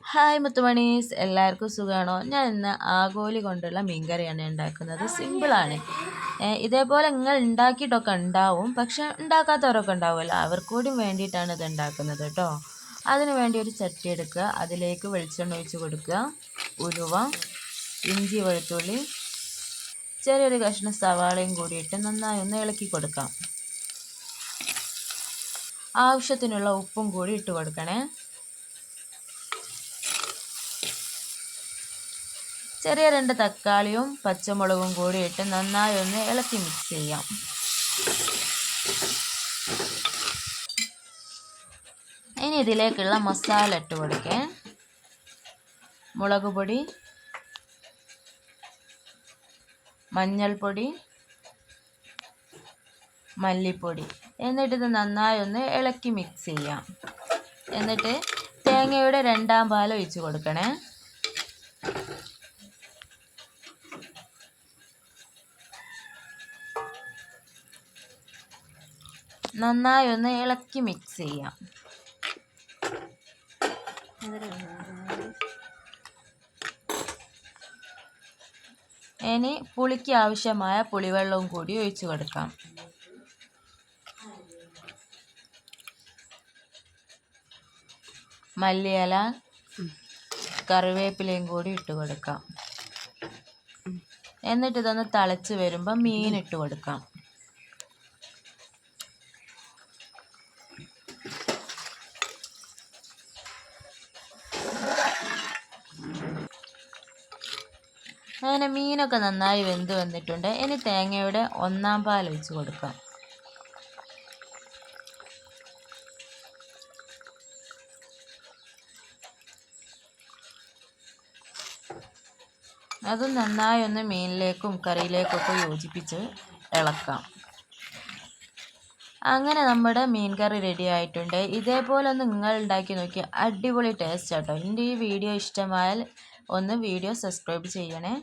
Hi മുത്തുമണീസ്, എല്ലാവർക്കും സുഖമാണോ? ഞാൻ ഇന്ന് ആഗോലി കൊണ്ടുള്ള മീൻകറിയാണ് ഉണ്ടാക്കുന്നത്. സിമ്പിളാണ്. ഇതേപോലെ നിങ്ങൾ ഉണ്ടാക്കിയിട്ടൊക്കെ ഉണ്ടാവും, പക്ഷെ ഉണ്ടാക്കാത്തവരൊക്കെ ഉണ്ടാവുമല്ലോ, അവർക്ക് കൂടി വേണ്ടിയിട്ടാണ് ഇത് ഉണ്ടാക്കുന്നത് കേട്ടോ. അതിന് വേണ്ടി ഒരു ചട്ടി എടുക്കുക, അതിലേക്ക് വെളിച്ചെണ്ണ ഒഴിച്ച് കൊടുക്കുക, ഉലുവ, ഇഞ്ചി, വെളുത്തുള്ളി, ചെറിയൊരു കഷ്ണം സവാളയും കൂടിയിട്ട് നന്നായി ഒന്ന് ഇളക്കി കൊടുക്കാം. ആവശ്യത്തിനുള്ള ഉപ്പും കൂടി ഇട്ട് കൊടുക്കണേ. ചെറിയ 2 തക്കാളിയും പച്ചമുളകും കൂടി ഇട്ട് നന്നായി ഒന്ന് ഇളക്കി മിക്സ് ചെയ്യാം. ഇനി ഇതിലേക്കുള്ള മസാല ഇട്ട് കൊടുക്കേ. മുളക് പൊടി, മഞ്ഞൾപ്പൊടി, മല്ലിപ്പൊടി, എന്നിട്ട് ഇത് നന്നായി ഒന്ന് ഇളക്കി മിക്സ് ചെയ്യാം. എന്നിട്ട് തേങ്ങയുടെ 2ാം പാൽ ഒഴിച്ച് കൊടുക്കണേ. നന്നായി ഒന്ന് ഇളക്കി മിക്സ് ചെയ്യാം. ഇനി പുളിക്ക് ആവശ്യമായ പുളിവെള്ളവും കൂടി ഒഴിച്ചു കൊടുക്കാം. മല്ലിയില, കറിവേപ്പിലയും കൂടി ഇട്ട് കൊടുക്കാം. എന്നിട്ട് ഇതൊന്ന് തിളച്ച് വരുമ്പോൾ മീൻ ഇട്ട് കൊടുക്കാം. അങ്ങനെ മീനൊക്കെ നന്നായി വെന്ത് വന്നിട്ടുണ്ട്. ഇനി തേങ്ങയുടെ 1ാം പാൽ ഒഴിച്ച് കൊടുക്കാം. അത് നന്നായി ഒന്ന് മീനിലേക്കും കറിയിലേക്കൊക്കെ യോജിപ്പിച്ച് ഇളക്കാം. അങ്ങനെ നമ്മുടെ മീൻ കറി റെഡി ആയിട്ടുണ്ട്. ഇതേപോലെ ഒന്ന് നിങ്ങൾ ഉണ്ടാക്കി നോക്കി, അടിപൊളി ടേസ്റ്റ് ആട്ടോ. എൻ്റെ ഈ വീഡിയോ ഇഷ്ടമായാൽ ഒന്ന് സബ്സ്ക്രൈബ് ചെയ്യണേ.